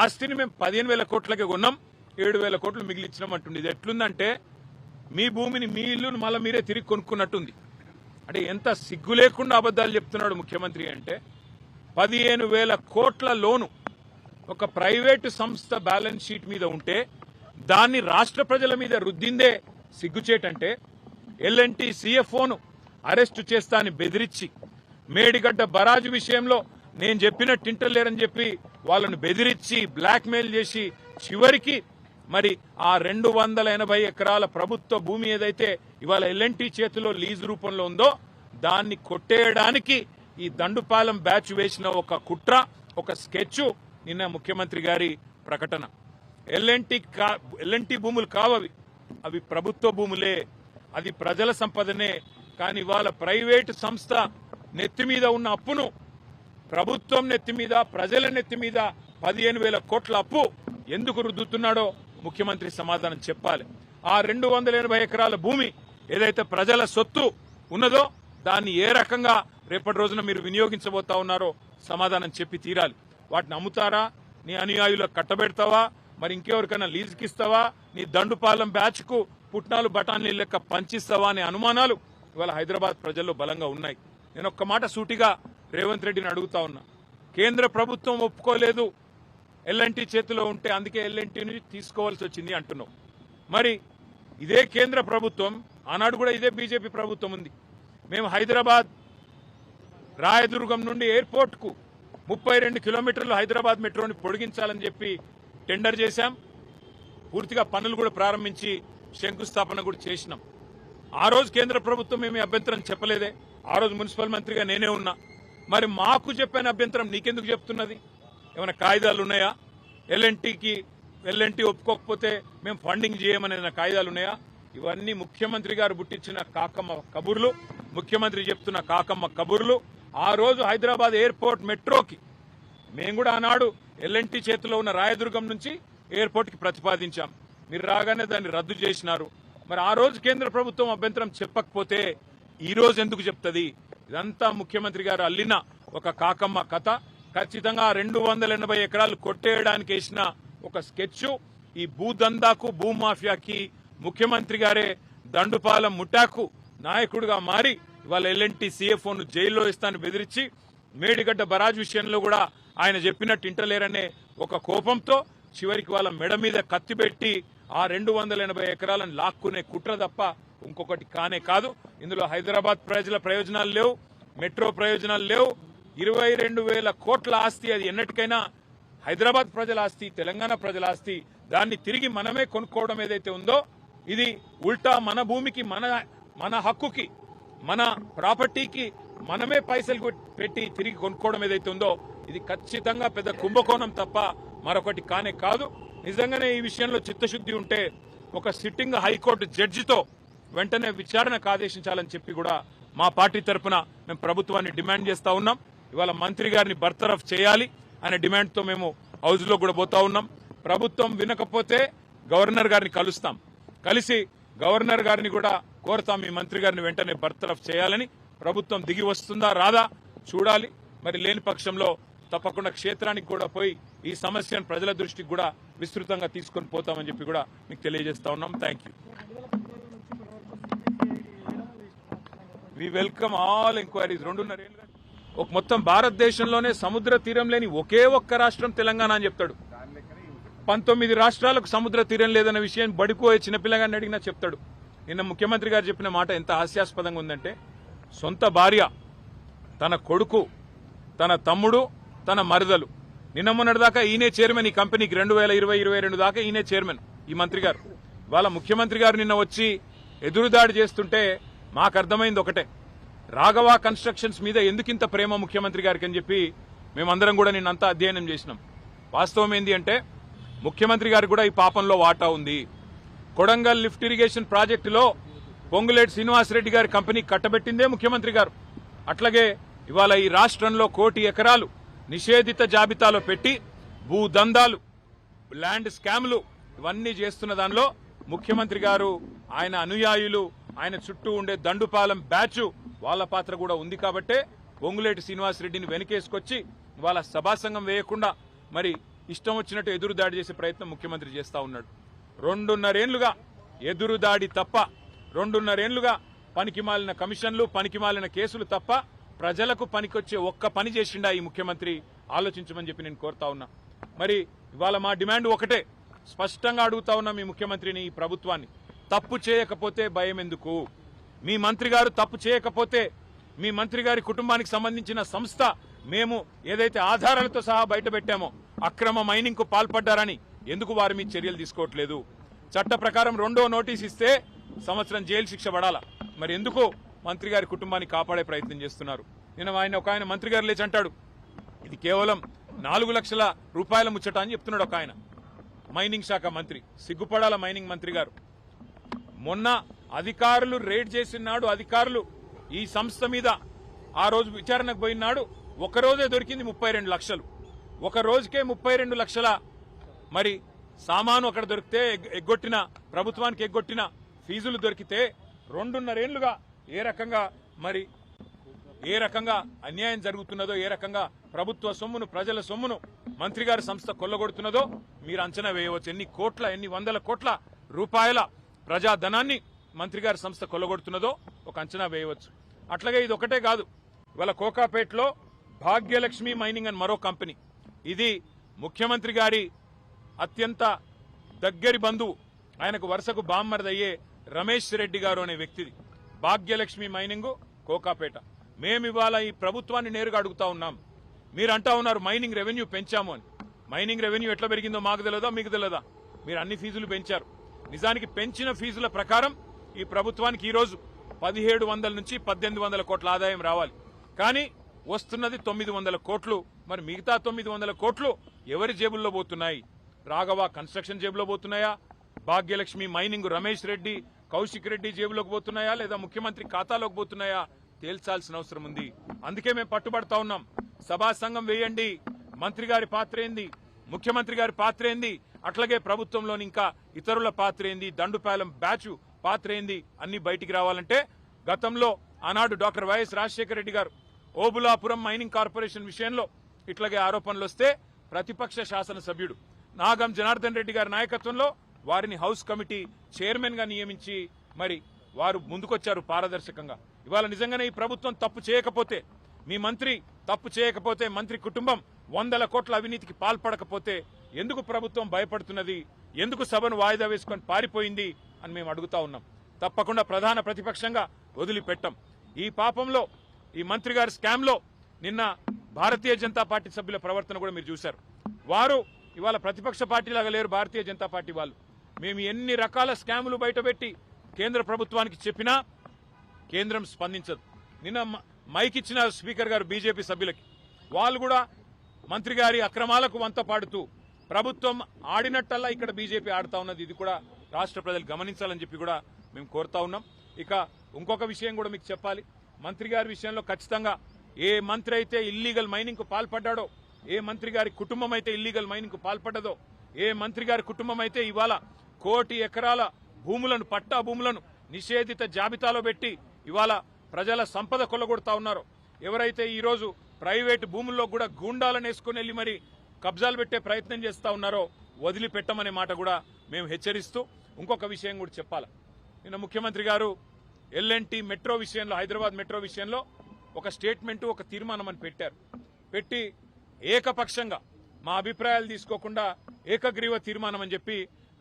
ఆస్తిని మేము 15,000 కోట్లకే కొన్నాం, 7,000 కోట్లు మిగిలిచ్చినాం అంటుంది. ఇది ఎట్లుందంటే మీ భూమిని మీ ఇల్లును మళ్ళీ మీరే తిరిగి కొనుక్కున్నట్టుంది. అంటే ఎంత సిగ్గు లేకుండా అబద్ధాలు చెప్తున్నాడు ముఖ్యమంత్రి అంటే 15,000 కోట్ల లోను ఒక ప్రైవేటు సంస్థ బ్యాలెన్స్ షీట్ మీద ఉంటే దాన్ని రాష్ట్ర ప్రజల మీద రుద్దిందే సిగ్గుచేటంటే ఎల్ఎన్టీ సిఎఫ్ఓను అరెస్టు చేస్తా అని బెదిరించి మేడిగడ్డ బరాజు విషయంలో నేను చెప్పినట్టు ఇంటలేరని చెప్పి వాళ్ళను బెదిరించి బ్లాక్మెయిల్ చేసి చివరికి మరి ఆ 280 ఎకరాల ప్రభుత్వ భూమి ఏదైతే ఇవాళ ఎల్ఎన్టీ చేతిలో లీజు రూపంలో ఉందో దాన్ని కొట్టేయడానికి ఈ దండుపాలెం బ్యాచ్ వేసిన ఒక కుట్ర, ఒక స్కెచ్ నిన్న ముఖ్యమంత్రి గారి ప్రకటన. ఎల్ఎన్టీ భూములు కావవి, అవి ప్రభుత్వ భూములే, అది ప్రజల సంపదనే. కానీ ఇవాళ ప్రైవేటు సంస్థ నెత్తి మీద ఉన్న అప్పును ప్రభుత్వం నెత్తి మీద, ప్రజల నెత్తి మీద 15,000 కోట్ల అప్పు ఎందుకు రుద్దుతున్నాడో ముఖ్యమంత్రి సమాధానం చెప్పాలి. ఆ 280 ఎకరాల భూమి ఏదైతే ప్రజల సొత్తు ఉన్నదో దాన్ని ఏ రకంగా రేపటి రోజున మీరు వినియోగించబోతా ఉన్నారో సమాధానం చెప్పి తీరాలి. వాటిని అమ్ముతారా, నీ అనుయాయులకు కట్టబెడతావా, మరి ఇంకెవరికైనా లీజుకి ఇస్తావా, నీ దండుపాలెం బ్యాచ్ కు పుట్నాలు బఠానీ లెక్క పంచిస్తావా అనే అనుమానాలు ఇవాళ హైదరాబాద్ ప్రజల్లో బలంగా ఉన్నాయి. నేను ఒక్క మాట సూటిగా రేవంత్ రెడ్డిని అడుగుతా ఉన్నా. కేంద్ర ప్రభుత్వం ఒప్పుకోలేదు ఎల్ఎన్టీ చేతిలో ఉంటే, అందుకే ఎల్ఎన్టీని తీసుకోవాల్సి వచ్చింది అంటున్నావు. మరి ఇదే కేంద్ర ప్రభుత్వం ఆనాడు కూడా ఇదే బీజేపీ ప్రభుత్వం ఉంది. మేము హైదరాబాద్ రాయదుర్గం నుండి ఎయిర్పోర్ట్ కు 32 కిలోమీటర్లు హైదరాబాద్ మెట్రోని పొడిగించాలని చెప్పి టెండర్ చేశాం. పూర్తిగా పనులు కూడా ప్రారంభించి శంకుస్థాపన కూడా చేసినాం. ఆ రోజు కేంద్ర ప్రభుత్వం ఏమీ అభ్యంతరం చెప్పలేదే. ఆ రోజు మున్సిపల్ మంత్రిగా నేనే ఉన్నా. మరి మాకు చెప్పిన అభ్యంతరం నీకెందుకు చెప్తున్నది? ఏమైనా కాయిదాలు ఉన్నాయా? ఎల్ఎన్టీ ఒప్పుకోకపోతే మేము ఫండింగ్ చేయమనే కాయిదాలు ఉన్నాయా? ఇవన్నీ ముఖ్యమంత్రి గారు పుట్టించిన కాకమ్మ కబుర్లు, ముఖ్యమంత్రి చెప్తున్న కాకమ్మ కబుర్లు. ఆ రోజు హైదరాబాద్ ఎయిర్పోర్ట్ మెట్రోకి మేము కూడా ఆనాడు ఎల్ఎన్టీ చేతిలో ఉన్న రాయదుర్గం నుంచి ఎయిర్పోర్ట్కి ప్రతిపాదించాం. మీరు రాగానే దాన్ని రద్దు చేసినారు. మరి ఆ రోజు కేంద్ర ప్రభుత్వం అభ్యంతరం చెప్పకపోతే ఈ రోజు ఎందుకు చెప్తుంది? ఇదంతా ముఖ్యమంత్రి గారు అల్లిన ఒక కాకమ్మ కథ. ఖచ్చితంగా 280 ఎకరాలు కొట్టేయడానికి వేసిన ఒక స్కెచ్. ఈ భూదందాకు, భూమాఫియాకి ముఖ్యమంత్రి గారే దండుపాలెం ముఠాకు నాయకుడిగా మారి ఇవాళ ఎల్ఎన్టీ సిఎఫ్ఓను జైల్లో ఇస్తాను బెదిరించి మేడిగడ్డ బరాజ్ విషయంలో కూడా ఆయన చెప్పినట్టు ఇంటలేరనే ఒక కోపంతో చివరికి వాళ్ళ మెడ మీద కత్తి పెట్టి ఆ 280 ఎకరాలను లాక్కునే కుట్ర తప్ప ఇంకొకటి కానే కాదు. ఇందులో హైదరాబాద్ ప్రజల ప్రయోజనాలు లేవు, మెట్రో ప్రయోజనాలు లేవు. 22,000 కోట్ల ఆస్తి, అది ఎన్నటికైనా హైదరాబాద్ ప్రజల ఆస్తి, తెలంగాణ ప్రజల ఆస్తి. దాన్ని తిరిగి మనమే కొనుక్కోవడం ఏదైతే ఉందో ఇది ఉల్టా మన భూమికి, మన హక్కుకి, మన ప్రాపర్టీకి మనమే పైసలు పెట్టి తిరిగి కొనుక్కోవడం ఏదైతే ఉందో ఇది ఖచ్చితంగా పెద్ద కుంభకోణం తప్ప మరొకటి కానే కాదు. నిజంగానే ఈ విషయంలో చిత్తశుద్ధి ఉంటే ఒక సిట్టింగ్ హైకోర్టు జడ్జితో వెంటనే విచారణకు ఆదేశించాలని చెప్పి కూడా మా పార్టీ తరఫున మేము ప్రభుత్వాన్ని డిమాండ్ చేస్తా ఉన్నాం. ఇవాళ మంత్రి గారిని బర్తరఫ్ చేయాలి అనే డిమాండ్తో మేము హౌస్ లో కూడా పోతా ఉన్నాం. ప్రభుత్వం వినకపోతే గవర్నర్ గారిని కలుస్తాం, కలిసి గవర్నర్ గారిని కూడా కోరుతాం ఈ మంత్రి గారిని వెంటనే బర్తరఫ్ చేయాలని. ప్రభుత్వం దిగి వస్తుందా రాదా చూడాలి. మరి లేని పక్షంలో తప్పకుండా క్షేత్రానికి కూడా పోయి ఈ సమస్యను ప్రజల దృష్టికి కూడా విస్తృతంగా తీసుకొని పోతామని చెప్పి కూడా మీకు తెలియజేస్తా ఉన్నాం. Thank you. We welcome all enquiries. 2.5 ఏళ్ళుగా ఒక మొత్తం భారతదేశంలోనే సముద్ర తీరం లేని ఒకే ఒక్క రాష్ట్రం తెలంగాణ అని చెప్తాడు. 19 రాష్ట్రాలకు సముద్ర తీరం లేదన్న విషయం బడిపోయే చిన్నపిల్లగాన్ని అడిగినా చెప్తాడు. నిన్న ముఖ్యమంత్రి గారు చెప్పిన మాట ఎంత హాస్యాస్పదంగా ఉందంటే, సొంత భార్య, తన కొడుకు, తన తమ్ముడు, తన మరదలు, నిన్న మొన్నటిదాకా ఈయనే చైర్మన్ ఈ కంపెనీకి. 2020-22 దాకా ఈయనే చైర్మన్ ఈ మంత్రి గారు. వాళ్ళ ముఖ్యమంత్రి గారు నిన్న వచ్చి ఎదురుదాడి చేస్తుంటే మాకు అర్థమైంది ఒకటే, రాఘవ కన్స్ట్రక్షన్స్ మీద ఎందుకింత ప్రేమ ముఖ్యమంత్రి గారికి అని చెప్పి మేమందరం కూడా నిన్నంతా అధ్యయనం చేసినాం. వాస్తవం ఏంది అంటే ముఖ్యమంత్రి గారికి కూడా ఈ పాపంలో వాటా ఉంది. కొడంగల్ లిఫ్ట్ ఇరిగేషన్ ప్రాజెక్టులో పొంగులేటి శ్రీనివాసరెడ్డి గారి కంపెనీ కట్టబెట్టిందే ముఖ్యమంత్రి గారు. అట్లాగే ఇవాళ ఈ రాష్ట్రంలో 1 కోటి ఎకరాలు నిషేధిత జాబితాలో పెట్టి భూదందాలు, ల్యాండ్ స్కామ్లు ఇవన్నీ చేస్తున్న దానిలో ముఖ్యమంత్రి గారు, ఆయన అనుయాయులు, ఆయన చుట్టూ ఉండే దండుపాలెం బ్యాచ్ వాళ్ళ పాత్ర కూడా ఉంది. కాబట్టే పొంగులేటి శ్రీనివాసరెడ్డిని వెనకేసుకొచ్చి వాళ్ళ సభాసంగం వేయకుండా మరి ఇష్టం వచ్చినట్టు ఎదురుదాడి చేసే ప్రయత్నం ముఖ్యమంత్రి చేస్తా ఉన్నాడు. 2.5 ఏళ్లుగా ఎదురుదాడి తప్ప, 2.5 ఏళ్లుగా పనికిమాలిన కమిషన్లు, పనికిమాలిన కేసులు తప్ప ప్రజలకు పనికొచ్చే ఒక్క పని చేసిండా ఈ ముఖ్యమంత్రి? ఆలోచించమని చెప్పి నేను కోరుతా ఉన్నా. మరి ఇవాళ మా డిమాండ్ ఒకటే, స్పష్టంగా అడుగుతా ఉన్నా మీ ముఖ్యమంత్రిని, ఈ ప్రభుత్వాన్ని, తప్పు చేయకపోతే భయం ఎందుకు? మీ మంత్రి గారు తప్పు చేయకపోతే, మీ మంత్రి గారి కుటుంబానికి సంబంధించిన సంస్థ మేము ఏదైతే ఆధారాలతో సహా బయట పెట్టామో అక్రమ మైనింగ్ కు పాల్పడ్డారని ఎందుకు వారి మీద చర్యలు తీసుకోవట్లేదు? చట్ట ప్రకారం 2వ నోటీస్ ఇస్తే సంవత్సరం జైలు శిక్ష పడాలా, మరి ఎందుకు మంత్రి గారి కుటుంబాన్ని కాపాడే ప్రయత్నం చేస్తున్నారు? నిన్న ఒక ఆయన మంత్రి గారు లేచి అంటాడు, ఇది కేవలం 4 లక్షల రూపాయల ముచ్చట అని చెప్తున్నాడు ఒక ఆయన, మైనింగ్ శాఖ మంత్రి. సిగ్గుపడాల మైనింగ్ మంత్రి గారు. మొన్న అధికారులు రేడ్ చేసినాడు, అధికారులు ఈ సంస్థ మీద ఆ రోజు విచారణకు పోయినాడు, ఒక రోజే దొరికింది 32 లక్షలు. ఒక రోజుకే 32 లక్షల మరి సామాను అక్కడ దొరికితే, ఎగ్గొట్టిన ప్రభుత్వానికి ఎగ్గొట్టిన ఫీజులు దొరికితే 2.5 ఏళ్లుగా ఏ రకంగా అన్యాయం జరుగుతున్నదో, ఏ రకంగా ప్రభుత్వ సొమ్మును, ప్రజల సొమ్మును మంత్రి గారి సంస్థ కొల్లగొడుతున్నదో మీరు అంచనా వేయవచ్చు. ఎన్ని వందల కోట్ల రూపాయల ప్రజాధనాన్ని మంత్రి గారి సంస్థ కొల్లగొడుతున్నదో ఒక అంచనా వేయవచ్చు. అట్లాగే ఇది ఒకటే కాదు, ఇవాళ కోకాపేటలో భాగ్యలక్ష్మి మైనింగ్ అని మరో కంపెనీ, ఇది ముఖ్యమంత్రి గారి అత్యంత దగ్గరి బంధువు, ఆయనకు వరుసకు బామ్మర్దయ్యే రమేష్ రెడ్డి గారు అనే వ్యక్తిది భాగ్యలక్ష్మి మైనింగ్ కోకాపేట. మేమివాళ ఈ ప్రభుత్వాన్ని నేరుగా అడుగుతా ఉన్నాం. మీరు అంటా ఉన్నారు మైనింగ్ రెవెన్యూ పెంచాము అని. మైనింగ్ రెవెన్యూ ఎట్లా పెరిగిందో మాకు తెలియదా, మీకు తెలియదా? మీరు అన్ని ఫీజులు పెంచారు. నిజానికి పెంచిన ఫీజుల ప్రకారం ఈ ప్రభుత్వానికి ఈరోజు 1700 నుంచి 1800 కోట్ల ఆదాయం రావాలి, కానీ వస్తున్నది 900 కోట్లు. మరి మిగతా 900 కోట్లు ఎవరి జేబుల్లో పోతున్నాయి? రాఘవ కన్స్ట్రక్షన్ జేబులో పోతున్నాయా? భాగ్యలక్ష్మి మైనింగ్ రమేష్ రెడ్డి, కౌశిక్ రెడ్డి జేబులోకి పోతున్నాయా, లేదా ముఖ్యమంత్రి ఖాతాలోకి పోతున్నాయా? తేల్చాల్సిన అవసరం ఉంది. అందుకే మేము పట్టుబడతా ఉన్నాం. సభా సంఘం వేయండి, మంత్రి గారి పాత్ర ఏంది, ముఖ్యమంత్రి గారి పాత్ర ఏంది, అట్లాగే ప్రభుత్వంలోని ఇంకా ఇతరుల పాత్ర ఏంది, దండుపాలెం బ్యాచ్ పాత్ర ఏంది, అన్ని బయటికి రావాలంటే గతంలో ఆనాడు డాక్టర్ వైఎస్ రాజశేఖర రెడ్డి గారు ఓబులాపురం మైనింగ్ కార్పొరేషన్ విషయంలో ఇట్లాగే ఆరోపణలు వస్తే ప్రతిపక్ష శాసనసభ్యుడు నాగం జనార్దన్ రెడ్డి గారి నాయకత్వంలో వారిని హౌస్ కమిటీ చైర్మన్ గా నియమించి మరి వారు ముందుకొచ్చారు పారదర్శకంగా. ఇవాళ నిజంగానే ఈ ప్రభుత్వం తప్పు చేయకపోతే, మీ మంత్రి తప్పు చేయకపోతే, మంత్రి కుటుంబం 100 కోట్ల అవినీతికి పాల్పడకపోతే ఎందుకు ప్రభుత్వం భయపడుతున్నది? ఎందుకు సభను వాయిదా వేసుకొని పారిపోయింది అని మేము అడుగుతా ఉన్నాం. తప్పకుండా ప్రధాన ప్రతిపక్షంగా వదిలిపెట్టం. ఈ పాపంలో, ఈ మంత్రి గారి స్కామ్ లో నిన్న భారతీయ జనతా పార్టీ సభ్యుల ప్రవర్తన కూడా మీరు చూశారు. వారు ఇవాళ ప్రతిపక్ష పార్టీలాగా లేరు. భారతీయ జనతా పార్టీ వాళ్ళు మేము ఎన్ని రకాల స్కాములు బయటపెట్టి కేంద్ర ప్రభుత్వానికి చెప్పినా కేంద్రం స్పందించదు. నిన్న మైక్ ఇచ్చిన స్పీకర్ గారు బీజేపీ సభ్యులకి, వాళ్ళు కూడా మంత్రి గారి అక్రమాలకు వంత పాడుతూ ప్రభుత్వం ఆడినట్టల్లా ఇక్కడ బీజేపీ ఆడుతా ఉన్నది. ఇది కూడా రాష్ట్ర ప్రజలు గమనించాలని చెప్పి కూడా మేము కోరుతా ఉన్నాం. ఇక ఇంకొక విషయం కూడా మీకు చెప్పాలి. మంత్రి గారి విషయంలో ఖచ్చితంగా ఏ మంత్రి అయితే ఇల్లీగల్ మైనింగ్ కు పాల్పడ్డాడో, ఏ మంత్రి గారి కుటుంబం అయితే ఇల్లీగల్ మైనింగ్ కు పాల్పడ్డదో, ఏ మంత్రి గారి కుటుంబం అయితే ఇవాళ 1 కోటి ఎకరాల భూములను, పట్టా భూములను నిషేధిత జాబితాలో పెట్టి ఇవాళ ప్రజల సంపద కొల్లగొడతా ఉన్నారో, ఎవరైతే ఈరోజు ప్రైవేటు భూముల్లో కూడా గూండాలను వేసుకుని వెళ్లి మరి కబ్జాలు పెట్టే ప్రయత్నం చేస్తా ఉన్నారో వదిలిపెట్టమనే మాట కూడా మేము హెచ్చరిస్తూ ఇంకొక విషయం కూడా చెప్పాలి. నిన్న ముఖ్యమంత్రి గారు ఎల్ఎన్టీ మెట్రో విషయంలో, హైదరాబాద్ మెట్రో విషయంలో ఒక స్టేట్మెంట్, ఒక తీర్మానం అని పెట్టారు. పెట్టి ఏకపక్షంగా మా అభిప్రాయాలు తీసుకోకుండా ఏకగ్రీవ తీర్మానం అని చెప్పి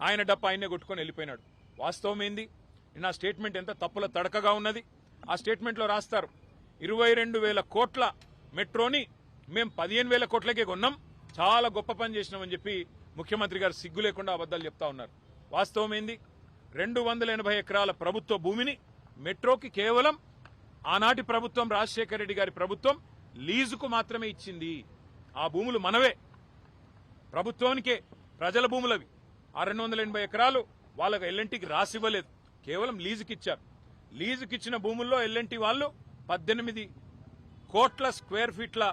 ఆయన డప్ప ఆయనే కొట్టుకొని వెళ్ళిపోయినాడు. వాస్తవం ఏంది? నిన్న స్టేట్మెంట్ ఎంత తప్పుల తడకగా ఉన్నది. ఆ స్టేట్మెంట్లో రాస్తారు 22,000 కోట్ల మెట్రోని మేము 15,000 కోట్లకే కొన్నాం, చాలా గొప్ప పని చేసినామని చెప్పి ముఖ్యమంత్రి గారు సిగ్గు లేకుండా అబద్దాలు చెప్తా ఉన్నారు. వాస్తవం ఏంది? 280 ఎకరాల ప్రభుత్వ భూమిని మెట్రోకి కేవలం ఆనాటి ప్రభుత్వం, రాజశేఖర రెడ్డి గారి ప్రభుత్వం లీజుకు మాత్రమే ఇచ్చింది. ఆ భూములు మనవే, ప్రభుత్వానికే, ప్రజల భూములవి. ఆ 280 ఎకరాలు వాళ్ళకి ఎల్ఎన్టీకి రాసివ్వలేదు, కేవలం లీజుకి ఇచ్చారు. లీజుకి ఇచ్చిన భూముల్లో ఎల్ఎన్టీ వాళ్ళు 18 కోట్ల స్క్వేర్ ఫీట్ల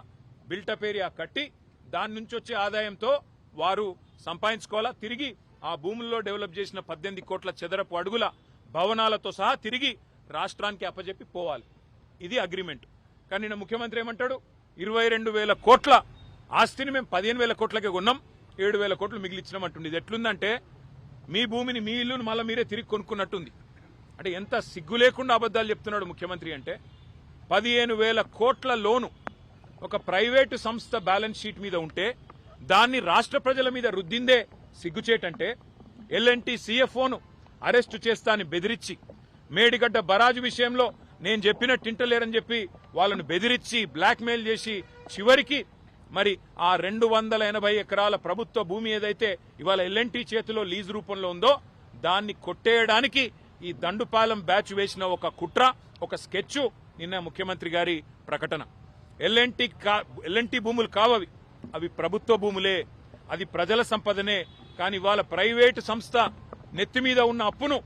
బిల్టప్ ఏరియా కట్టి దాని నుంచి వచ్చే ఆదాయంతో వారు సంపాదించుకోవాలా. తిరిగి ఆ భూముల్లో డెవలప్ చేసిన 18 కోట్ల చదరపు అడుగుల భవనాలతో సహా తిరిగి రాష్ట్రానికి అప్పజెప్పి పోవాలి. ఇది అగ్రిమెంట్. కానీ ముఖ్యమంత్రి ఏమంటాడు? 22,000 కోట్ల ఆస్తిని మేము 15,000 కోట్లకే కొన్నాం, 7,000 కోట్లు మిగిలిచ్చినామంటుంది. ఇది ఎట్లుందంటే మీ భూమిని మీ ఇల్లును మళ్ళీ మీరే తిరిగి కొనుక్కున్నట్టుంది. అంటే ఎంత సిగ్గు లేకుండా అబద్దాలు చెప్తున్నాడు ముఖ్యమంత్రి అంటే 15,000 కోట్ల లోను ఒక ప్రైవేటు సంస్థ బ్యాలెన్స్ షీట్ మీద ఉంటే దాన్ని రాష్ట్ర ప్రజల మీద రుద్దిందే సిగ్గుచేటంటే ఎల్ఎన్టీ సీఎఫ్ఓను అరెస్టు చేస్తా అని బెదిరించి మేడిగడ్డ బరాజు విషయంలో నేను చెప్పినట్టు ఇంటలేరని చెప్పి వాళ్ళను బెదిరించి బ్లాక్మెయిల్ చేసి చివరికి మరి ఆ 280 ఎకరాల ప్రభుత్వ భూమి ఏదైతే ఇవాళ ఎల్ఎన్టీ చేతిలో లీజ్ రూపంలో ఉందో దాన్ని కొట్టేయడానికి ఈ దండుపాలెం బ్యాచ్ వేసిన ఒక కుట్ర, ఒక స్కెచ్ నిన్న ముఖ్యమంత్రి గారి ప్రకటన. ఎల్ఎన్టీ భూములు కావవి, అవి ప్రభుత్వ భూములే, అది ప్రజల సంపదనే. కానీ ఇవాళ ప్రైవేటు సంస్థ నెత్తి మీద ఉన్న అప్పును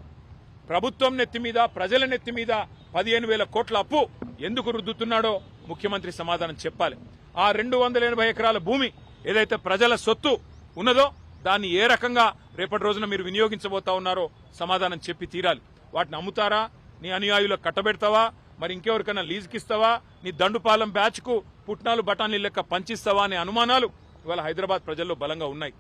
ప్రభుత్వం నెత్తి మీద, ప్రజల నెత్తి మీద 15,000 కోట్ల అప్పు ఎందుకు రుద్దుతున్నాడో ముఖ్యమంత్రి సమాధానం చెప్పాలి. ఆ 280 ఎకరాల భూమి ఏదైతే ప్రజల సొత్తు ఉన్నదో దాన్ని ఏ రకంగా రేపటి రోజున మీరు వినియోగించబోతా ఉన్నారో సమాధానం చెప్పి తీరాలి. వాటిని అమ్ముతారా, నీ అనుయాయులకు కట్టబెడతావా, మరి ఇంకెవరికైనా లీజుకిస్తావా, నీ దండుపాలెం బ్యాచ్కు పుట్నాలు బఠానీ లెక్క పంచిస్తావా అనే అనుమానాలు ఇవాళ హైదరాబాద్ ప్రజల్లో బలంగా ఉన్నాయి.